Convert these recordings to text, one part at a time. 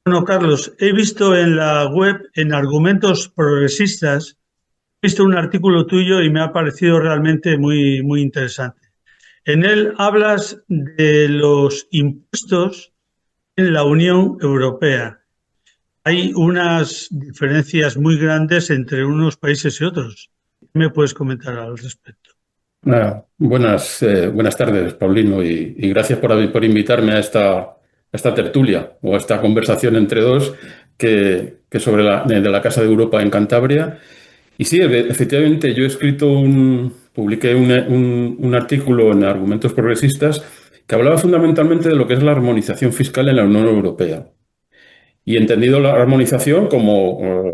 Bueno, Carlos, he visto en la web, en Argumentos Progresistas, he visto un artículo tuyo y me ha parecido realmente muy interesante. En él hablas de los impuestos en la Unión Europea. Hay unas diferencias muy grandes entre unos países y otros. ¿Qué me puedes comentar al respecto? Buenas tardes, Paulino, y gracias por invitarme a esta tertulia o a esta conversación entre dos que sobre de la Casa de Europa en Cantabria. Y sí, efectivamente, yo he publiqué un artículo en Argumentos Progresistas que hablaba fundamentalmente de lo que es la armonización fiscal en la Unión Europea. Y entendido la armonización como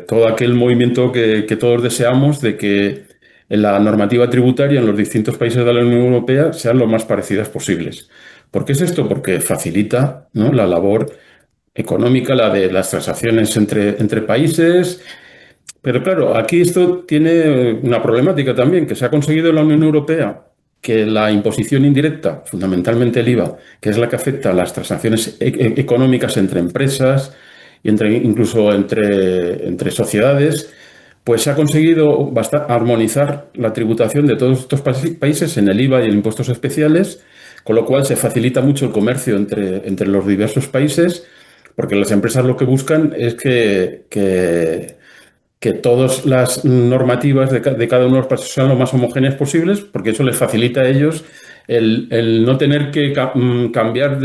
todo aquel movimiento que todos deseamos de que la normativa tributaria en los distintos países de la Unión Europea sean lo más parecidas posibles. ¿Por qué es esto? Porque facilita, ¿no?, la labor económica, la de las transacciones entre países. Pero claro, aquí esto tiene una problemática también, que se ha conseguido en la Unión Europea que la imposición indirecta, fundamentalmente el IVA, que es la que afecta a las transacciones económicas entre empresas y incluso entre sociedades, pues se ha conseguido armonizar la tributación de todos estos países en el IVA y en impuestos especiales, con lo cual se facilita mucho el comercio entre los diversos países, porque las empresas lo que buscan es que todas las normativas de cada uno de los países sean lo más homogéneas posibles, porque eso les facilita a ellos el no tener que cambiar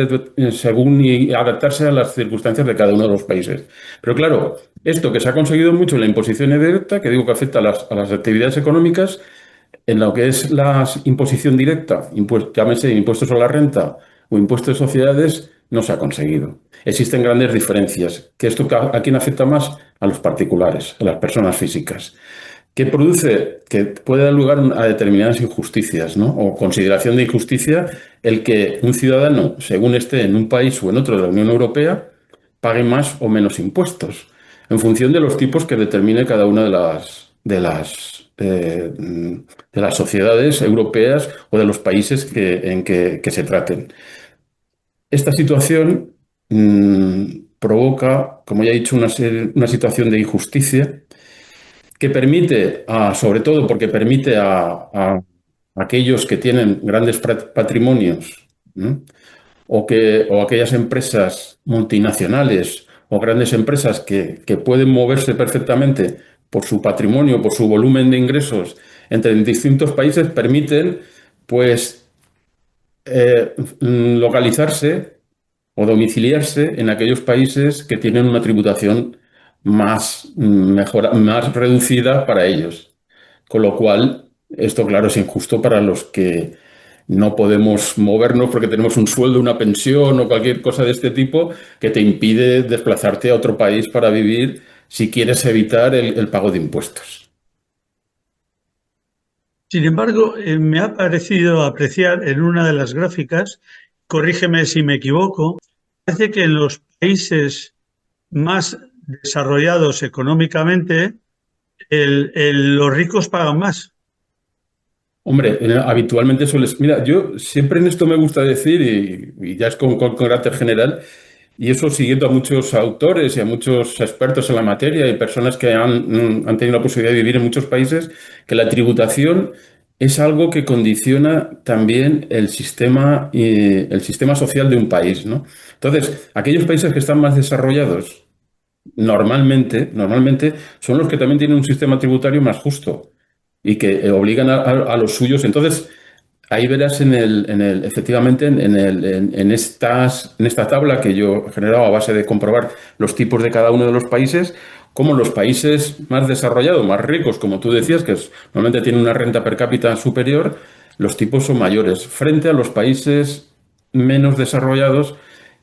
según y adaptarse a las circunstancias de cada uno de los países. Pero claro, esto que se ha conseguido mucho en la imposición indirecta, que digo que afecta a las actividades económicas, en lo que es la imposición directa, llámese impuestos a la renta o impuestos de sociedades, no se ha conseguido. Existen grandes diferencias. Que esto a quién afecta más? A los particulares, a las personas físicas. ¿Qué produce? Que puede dar lugar a determinadas injusticias, ¿no? O consideración de injusticia el que un ciudadano, según esté en un país o en otro de la Unión Europea, pague más o menos impuestos, en función de los tipos que determine cada una de las sociedades europeas o de los países que se traten. Esta situación provoca, como ya he dicho, una situación de injusticia que permite, sobre todo porque permite a aquellos que tienen grandes patrimonios, ¿no?, o aquellas empresas multinacionales o grandes empresas que pueden moverse perfectamente por su patrimonio, por su volumen de ingresos entre distintos países, permiten, pues, localizarse o domiciliarse en aquellos países que tienen una tributación más reducida para ellos. Con lo cual, esto, claro, es injusto para los que no podemos movernos porque tenemos un sueldo, una pensión o cualquier cosa de este tipo que te impide desplazarte a otro país para vivir si quieres evitar el pago de impuestos. Sin embargo, me ha parecido apreciar en una de las gráficas, corrígeme si me equivoco, parece que en los países más desarrollados económicamente, los ricos pagan más. Hombre, habitualmente sueles... Mira, yo siempre en esto me gusta decir, y ya es con carácter general, y eso siguiendo a muchos autores y a muchos expertos en la materia y personas que han tenido la posibilidad de vivir en muchos países, que la tributación es algo que condiciona también el sistema social de un país, ¿no? Entonces, aquellos países que están más desarrollados, normalmente son los que también tienen un sistema tributario más justo y que obligan a los suyos. Entonces, ahí verás efectivamente en esta tabla que yo he generado a base de comprobar los tipos de cada uno de los países, como los países más desarrollados, más ricos, como tú decías, normalmente tienen una renta per cápita superior, los tipos son mayores, frente a los países menos desarrollados,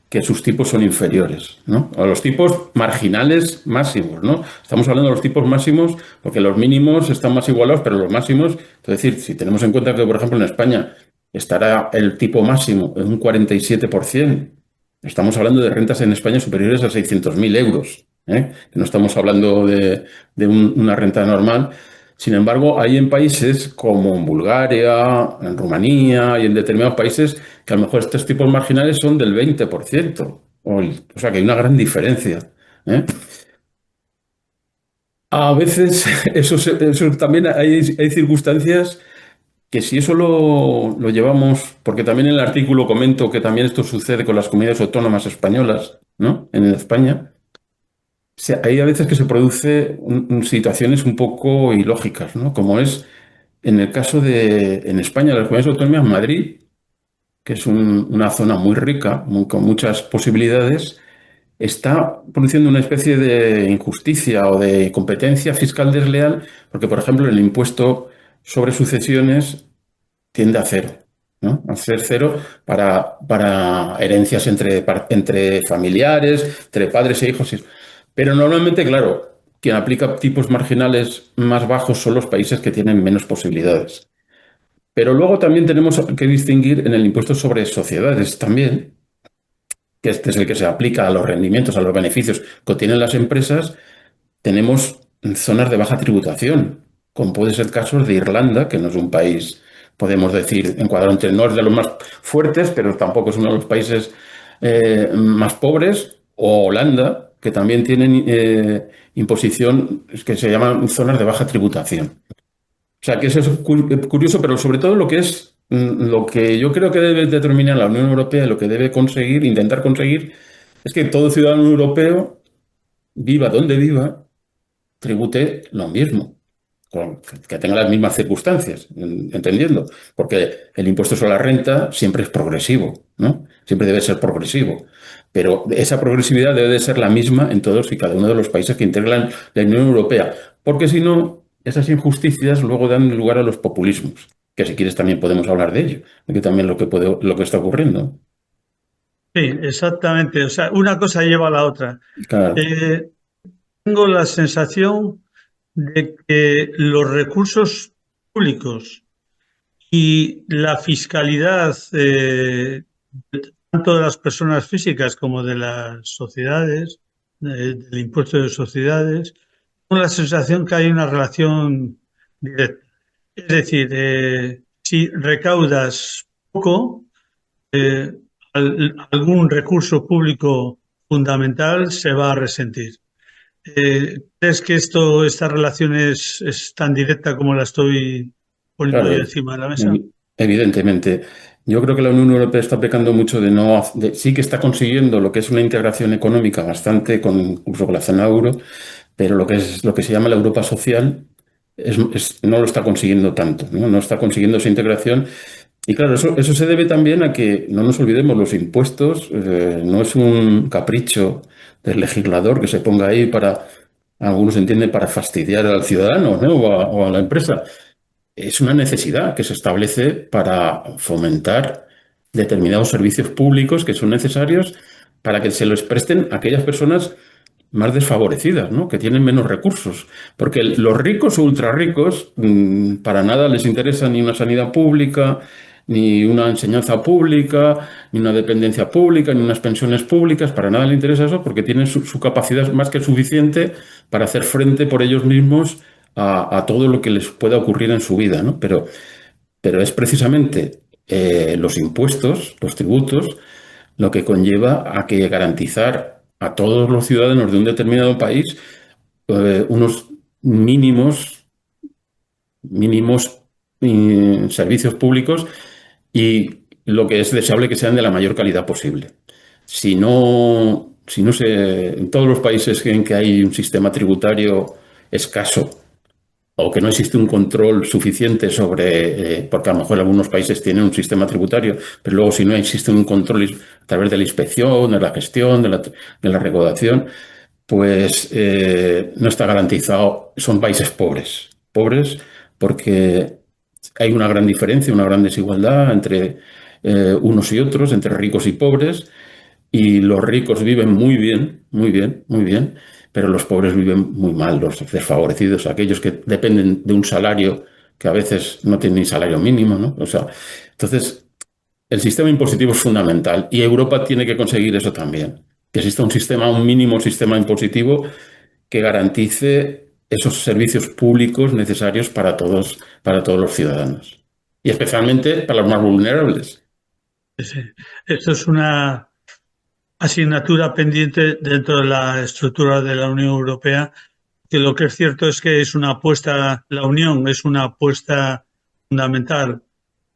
que sus tipos son inferiores, ¿no? A los tipos marginales máximos, ¿no? Estamos hablando de los tipos máximos porque los mínimos están más igualados, pero los máximos, es decir, si tenemos en cuenta que, por ejemplo, en España estará el tipo máximo en un 47%, estamos hablando de rentas en España superiores a 600.000 euros, ¿eh? No estamos hablando de una renta normal. Sin embargo, hay en países como en Bulgaria, en Rumanía y en determinados países que a lo mejor estos tipos marginales son del 20%. O sea, que hay una gran diferencia, ¿eh? A veces eso también hay circunstancias que si eso lo llevamos, porque también en el artículo comento que también esto sucede con las comunidades autónomas españolas, ¿no? En España, hay a veces que se produce situaciones un poco ilógicas, ¿no? Como es en el caso en España, las comunidades autónomas, Madrid, que es una zona muy rica, con muchas posibilidades, está produciendo una especie de injusticia o de competencia fiscal desleal, porque, por ejemplo, el impuesto sobre sucesiones tiende a cero, ¿no? A ser cero para herencias entre familiares, entre padres e hijos. Pero normalmente, claro, quien aplica tipos marginales más bajos son los países que tienen menos posibilidades. Pero luego también tenemos que distinguir en el impuesto sobre sociedades también, que este es el que se aplica a los rendimientos, a los beneficios que obtienen las empresas. Tenemos zonas de baja tributación, como puede ser el caso de Irlanda, que no es un país, podemos decir, encuadrado entre, no es de los más fuertes, pero tampoco es uno de los países más pobres, o Holanda, que también tienen imposición que se llaman zonas de baja tributación. O sea, que eso es curioso, pero sobre todo lo que yo creo que debe determinar la Unión Europea, lo que debe conseguir, intentar conseguir, es que todo ciudadano europeo, viva donde viva, tribute lo mismo, que tenga las mismas circunstancias, entendiendo, porque el impuesto sobre la renta siempre es progresivo, ¿no? Siempre debe ser progresivo, pero esa progresividad debe de ser la misma en todos y cada uno de los países que integran la Unión Europea, porque si no, esas injusticias luego dan lugar a los populismos, que si quieres también podemos hablar de ello, de que también lo que está ocurriendo. Sí, exactamente. O sea, una cosa lleva a la otra. Claro, Eh, Tengo la sensación de que los recursos públicos y la fiscalidad, tanto de las personas físicas como de las sociedades, del impuesto de sociedades, tengo la sensación que hay una relación directa. Es decir, si recaudas poco, eh, algún recurso público fundamental se va a resentir. ¿Crees que esta relación es tan directa como la estoy poniendo yo claro, encima de la mesa? evidentemente. Yo creo que la Unión Europea está pecando mucho de no, sí que está consiguiendo lo que es una integración económica bastante incluso con la zona euro, pero lo que es lo que se llama la Europa social no lo está consiguiendo tanto, ¿no? No está consiguiendo esa integración. Y claro, eso se debe también a que, no nos olvidemos, los impuestos no es un capricho del legislador que se ponga ahí para, algunos entienden, para fastidiar al ciudadano, ¿no? O a la empresa. Es una necesidad que se establece para fomentar determinados servicios públicos que son necesarios para que se los presten a aquellas personas más desfavorecidas, ¿no? Que tienen menos recursos. Porque los ricos o ultra ricos para nada les interesa ni una sanidad pública, ni una enseñanza pública, ni una dependencia pública, ni unas pensiones públicas. Para nada les interesa eso porque tienen su capacidad más que suficiente para hacer frente por ellos mismos a todo lo que les pueda ocurrir en su vida, ¿no? Pero es precisamente los impuestos, los tributos, lo que conlleva a que garantizar a todos los ciudadanos de un determinado país unos mínimos servicios públicos y lo que es deseable que sean de la mayor calidad posible. Si no en todos los países en que hay un sistema tributario escaso o que no existe un control suficiente porque a lo mejor algunos países tienen un sistema tributario, pero luego si no existe un control a través de la inspección, de la gestión, de la recaudación, pues no está garantizado. Son países pobres, pobres porque hay una gran diferencia, una gran desigualdad entre unos y otros, entre ricos y pobres, y los ricos viven muy bien, muy bien, muy bien, pero los pobres viven muy mal, los desfavorecidos, aquellos que dependen de un salario que a veces no tienen ni salario mínimo, ¿no? O sea, entonces, el sistema impositivo es fundamental y Europa tiene que conseguir eso también, que exista un mínimo sistema impositivo que garantice esos servicios públicos necesarios para todos los ciudadanos y especialmente para los más vulnerables. Sí. Esto es una asignatura pendiente dentro de la estructura de la Unión Europea, que lo que es cierto es que es una apuesta, la Unión es una apuesta fundamental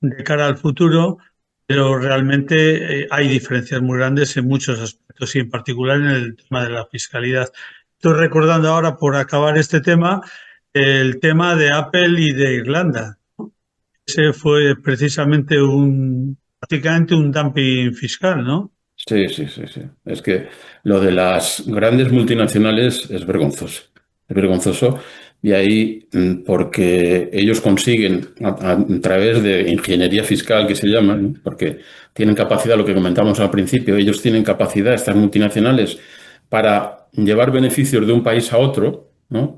de cara al futuro, pero realmente hay diferencias muy grandes en muchos aspectos y en particular en el tema de la fiscalidad. Estoy recordando ahora, por acabar este tema, el tema de Apple y de Irlanda. Ese fue precisamente prácticamente un dumping fiscal, ¿no? Sí, sí, sí, sí. Es que lo de las grandes multinacionales es vergonzoso. Es vergonzoso. Y ahí, porque ellos consiguen, a través de ingeniería fiscal que se llama, ¿no? Porque tienen capacidad, lo que comentamos al principio, ellos tienen capacidad, estas multinacionales, para llevar beneficios de un país a otro, ¿no?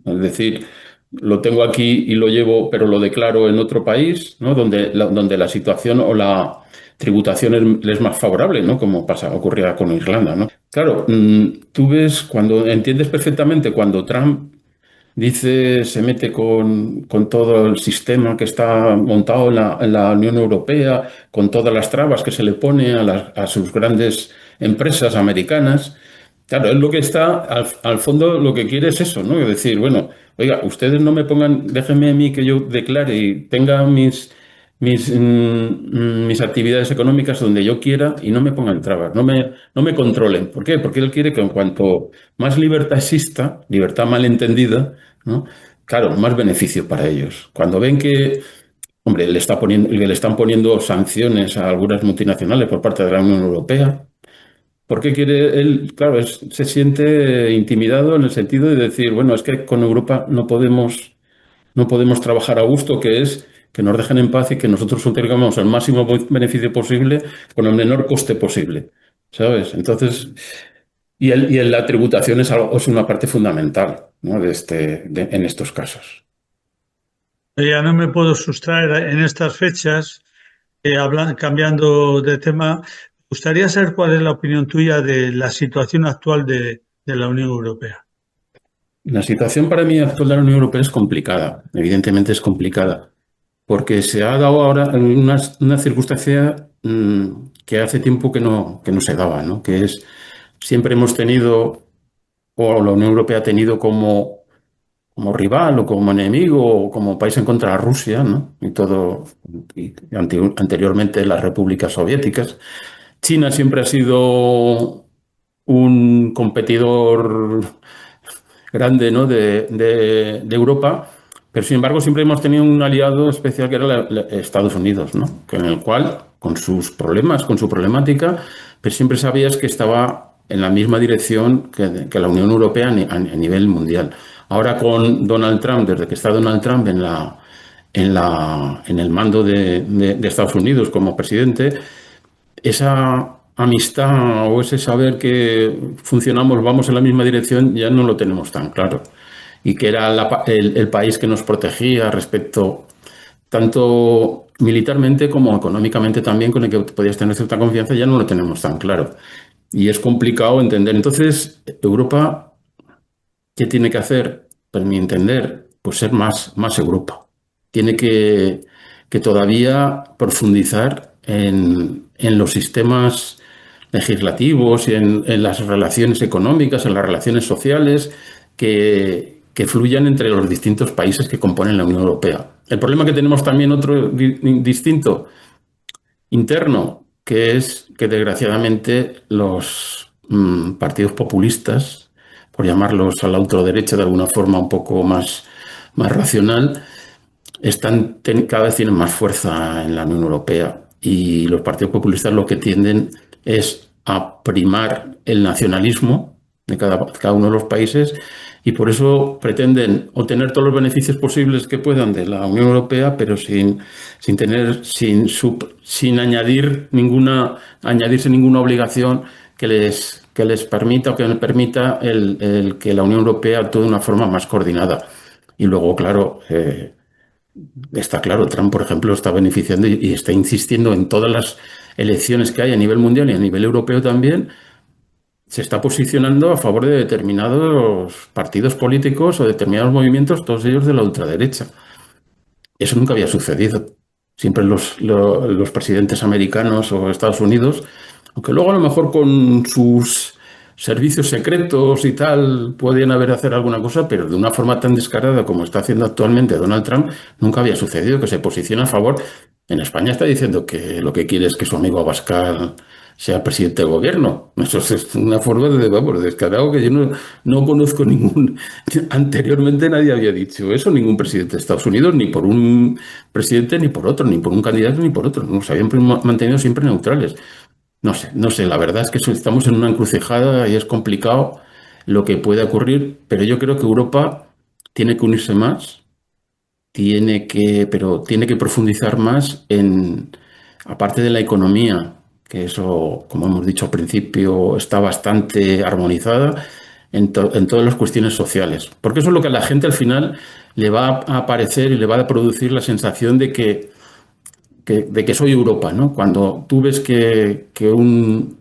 Es decir, lo tengo aquí y lo llevo, pero lo declaro en otro país, ¿no? Donde la situación o la tributación es más favorable, ¿no? Como ocurría con Irlanda, ¿no? Claro, tú ves, cuando entiendes perfectamente cuando Trump dice, se mete con todo el sistema que está montado en la Unión Europea, con todas las trabas que se le pone a sus grandes empresas americanas. Claro, es lo que está, al fondo lo que quiere es eso, ¿no? Es decir, bueno, oiga, ustedes no me pongan, déjenme a mí que yo declare y tenga mis actividades económicas donde yo quiera y no me pongan trabas, no me controlen. ¿Por qué? Porque él quiere que en cuanto más libertad exista, libertad malentendida, ¿no? Claro, más beneficio para ellos. Cuando ven que, hombre, le están poniendo sanciones a algunas multinacionales por parte de la Unión Europea. ¿Por qué quiere él? Claro, se siente intimidado en el sentido de decir, bueno, es que con Europa no podemos trabajar a gusto, que es que nos dejen en paz y que nosotros obtengamos el máximo beneficio posible con el menor coste posible, ¿sabes? Entonces, la tributación es una parte fundamental, ¿no? En estos casos. Ya no me puedo sustraer en estas fechas, cambiando de tema. Me gustaría saber cuál es la opinión tuya de la situación actual de la Unión Europea. La situación para mí actual de la Unión Europea es complicada, evidentemente es complicada, porque se ha dado ahora una circunstancia que hace tiempo que no se daba, ¿no? Que es, siempre hemos tenido, o la Unión Europea ha tenido como rival o como enemigo o como país en contra de Rusia, ¿no? Y anteriormente las repúblicas soviéticas. China siempre ha sido un competidor grande, ¿no? de Europa, pero sin embargo siempre hemos tenido un aliado especial que era Estados Unidos, ¿no? En el cual, con sus problemas, con su problemática, pero siempre sabías que estaba en la misma dirección que la Unión Europea a nivel mundial. Ahora con Donald Trump, desde que está Donald Trump en el mando de Estados Unidos como presidente, esa amistad o ese saber que funcionamos, vamos en la misma dirección, ya no lo tenemos tan claro. Y que era el país que nos protegía respecto tanto militarmente como económicamente también, con el que podías tener cierta confianza, ya no lo tenemos tan claro. Y es complicado entender. Entonces, Europa, ¿qué tiene que hacer? Para mi entender, pues ser más Europa. Tiene que todavía profundizar en los sistemas legislativos y en las relaciones económicas, en las relaciones sociales que fluyan entre los distintos países que componen la Unión Europea. El problema que tenemos también otro distinto interno, que es que desgraciadamente los partidos populistas, por llamarlos a la ultraderecha de alguna forma un poco más racional, cada vez tienen más fuerza en la Unión Europea, y los partidos populistas lo que tienden es a primar el nacionalismo de cada uno de los países, y por eso pretenden obtener todos los beneficios posibles que puedan de la Unión Europea, pero sin añadirse ninguna obligación que les permita o que les permita el que la Unión Europea actúe de una forma más coordinada. Y luego, claro, está claro, Trump, por ejemplo, está beneficiando y está insistiendo en todas las elecciones que hay a nivel mundial y a nivel europeo también. Se está posicionando a favor de determinados partidos políticos o determinados movimientos, todos ellos de la ultraderecha. Eso nunca había sucedido. Siempre los presidentes americanos o Estados Unidos Aunque luego a lo mejor con sus servicios secretos y tal podían haber hacer alguna cosa, pero de una forma tan descarada como está haciendo actualmente Donald Trump, nunca había sucedido que se posicione a favor. En España está diciendo que lo que quiere es que su amigo Abascal sea presidente del gobierno. Eso es una forma de, vamos, descarado que yo no conozco ningún. Anteriormente nadie había dicho eso, ningún presidente de Estados Unidos, ni por un presidente ni por otro, ni por un candidato ni por otro. Nos habían mantenido siempre neutrales. No sé, la verdad es que estamos en una encrucijada y es complicado lo que puede ocurrir, pero yo creo que Europa tiene que unirse más, pero tiene que profundizar más aparte de la economía, que eso, como hemos dicho al principio, está bastante armonizada en todas las cuestiones sociales, porque eso es lo que a la gente al final le va a aparecer y le va a producir la sensación de que soy Europa, ¿no? Cuando tú ves que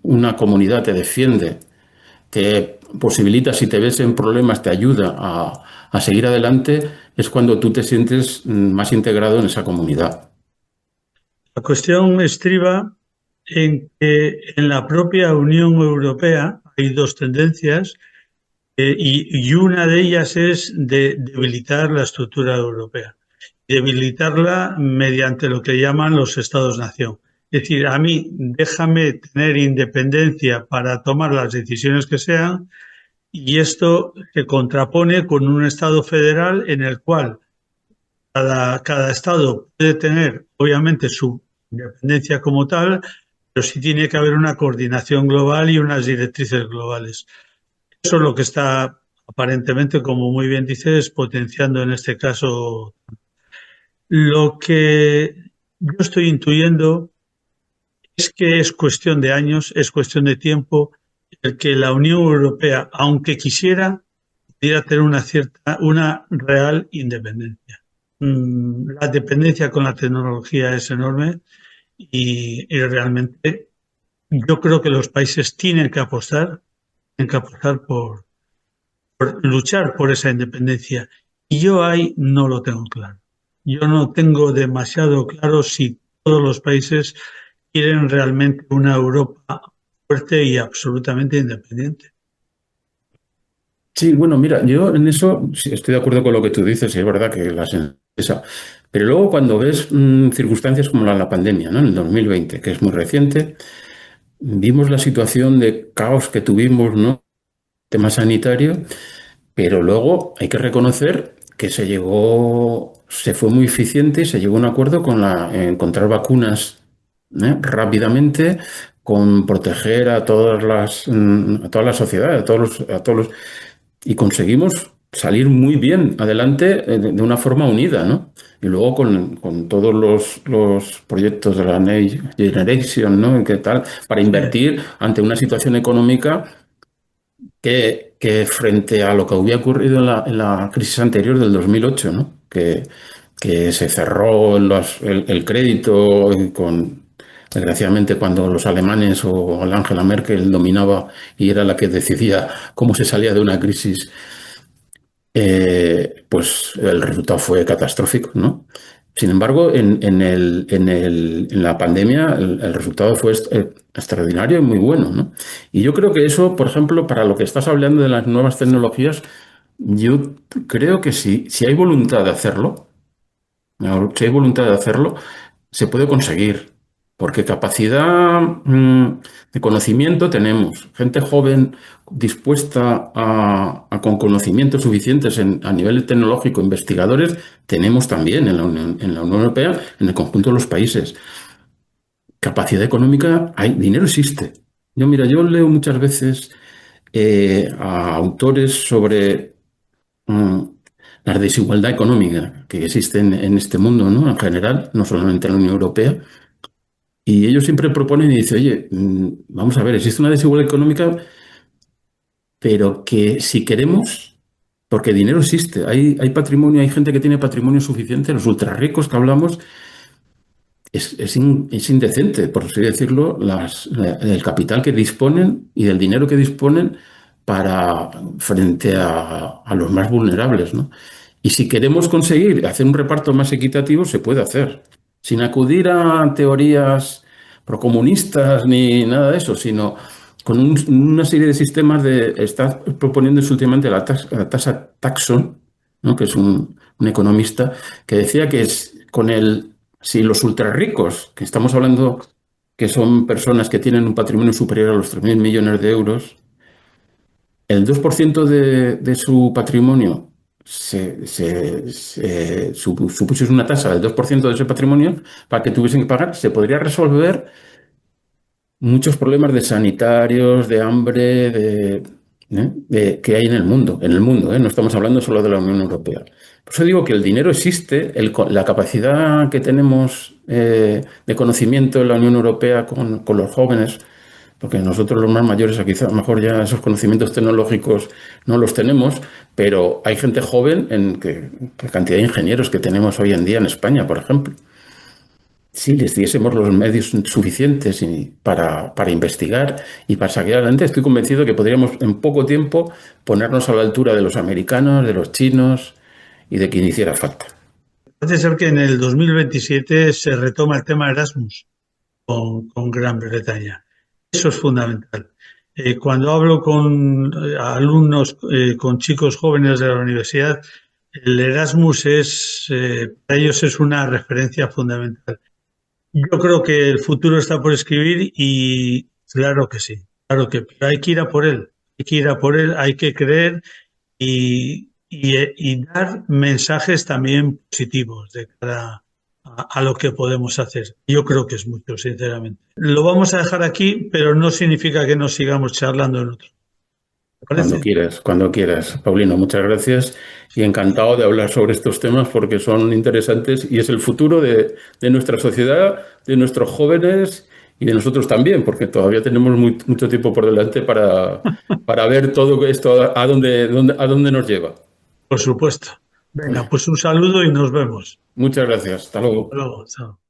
una comunidad te defiende, te posibilita, si te ves en problemas, te ayuda a seguir adelante, es cuando tú te sientes más integrado en esa comunidad. La cuestión estriba en que en la propia Unión Europea hay dos tendencias y una de ellas es de debilitar la estructura europea, debilitarla mediante lo que llaman los estados-nación. Es decir, a mí déjame tener independencia para tomar las decisiones que sean y esto se contrapone con un estado federal en el cual cada estado puede tener, obviamente, su independencia como tal, pero sí tiene que haber una coordinación global y unas directrices globales. Eso es lo que está aparentemente, como muy bien dices, potenciando en este caso. Lo que yo estoy intuyendo es que es cuestión de años, es cuestión de tiempo, el que la Unión Europea, aunque quisiera, pudiera tener una real independencia. La dependencia con la tecnología es enorme y realmente yo creo que los países tienen que apostar por luchar por esa independencia. Y yo ahí no lo tengo claro. Yo no tengo demasiado claro si todos los países quieren realmente una Europa fuerte y absolutamente independiente. Sí, bueno, mira, yo en eso sí estoy de acuerdo con lo que tú dices, y es verdad que esa. Pero luego cuando ves circunstancias como la pandemia, ¿no? En el 2020, que es muy reciente, vimos la situación de caos que tuvimos, ¿no? Tema sanitario, pero luego hay que reconocer que se fue muy eficiente y se llegó a un acuerdo encontrar vacunas, rápidamente, con proteger a toda la sociedad, y conseguimos salir muy bien adelante de una forma unida, ¿no? Y luego con todos los proyectos de la Next Generation, ¿no? ¿Qué tal? Para Sí. invertir ante una situación económica que frente a lo que había ocurrido en la crisis anterior del 2008, ¿no? Que se cerró el crédito desgraciadamente, cuando los alemanes o la Angela Merkel dominaba y era la que decidía cómo se salía de una crisis, pues el resultado fue catastrófico, ¿no? Sin embargo, en la pandemia el resultado fue extraordinario y muy bueno, ¿no? Y yo creo que eso, por ejemplo, para lo que estás hablando de las nuevas tecnologías, yo creo que sí, si hay voluntad de hacerlo, si hay voluntad de hacerlo, se puede conseguir, porque capacidad de conocimiento tenemos, gente joven dispuesta con conocimientos suficientes a nivel tecnológico, investigadores, tenemos también en la Unión Europea, en el conjunto de los países. Capacidad económica, hay, dinero existe. Mira, yo leo muchas veces a autores sobre mm, la desigualdad económica que existe en este mundo, ¿no? En general, no solamente en la Unión Europea. Y ellos siempre proponen y dicen, oye, vamos a ver, existe una desigualdad económica, pero que si queremos, porque dinero existe, hay patrimonio, hay gente que tiene patrimonio suficiente, los ultra ricos que hablamos, es indecente, por así decirlo, el capital que disponen y del dinero que disponen frente a los más vulnerables, ¿no? Y si queremos conseguir hacer un reparto más equitativo, se puede hacer, sin acudir a teorías procomunistas ni nada de eso, sino con una serie de sistemas está proponiéndose últimamente la tasa Taxon, ¿no? Que es un economista, que decía que si los ultrarricos, que estamos hablando que son personas que tienen un patrimonio superior a los 3.000 millones de euros, el 2% de su patrimonio supusiese una tasa del 2% de ese patrimonio para que tuviesen que pagar, se podría resolver muchos problemas de sanitarios, de hambre, que hay en el mundo, ¿eh? No estamos hablando solo de la Unión Europea. Por eso digo que el dinero existe, la capacidad que tenemos de conocimiento en la Unión Europea con los jóvenes, porque nosotros los más mayores, quizá a lo mejor ya esos conocimientos tecnológicos no los tenemos, pero hay gente joven la cantidad de ingenieros que tenemos hoy en día en España, por ejemplo. Si les diésemos los medios suficientes para investigar y para sacar adelante, estoy convencido que podríamos en poco tiempo ponernos a la altura de los americanos, de los chinos y de quien hiciera falta. Parece ser que en el 2027 se retoma el tema Erasmus con Gran Bretaña. Eso es fundamental. Cuando hablo con alumnos, con chicos jóvenes de la universidad, el Erasmus para ellos es una referencia fundamental. Yo creo que el futuro está por escribir y claro que sí, pero hay que ir a por él, hay que ir a por él, hay que creer y dar mensajes también positivos de cara a lo que podemos hacer. Yo creo que es mucho, sinceramente. Lo vamos a dejar aquí, pero no significa que no sigamos charlando en otro. ¿Te parece? Cuando quieras, Paulino, muchas gracias y encantado de hablar sobre estos temas porque son interesantes y es el futuro de nuestra sociedad, de nuestros jóvenes y de nosotros también, porque todavía tenemos mucho tiempo por delante para ver todo esto a dónde nos lleva. Por supuesto. Venga, pues un saludo y nos vemos. Muchas gracias. Hasta luego. Hasta luego. Chao.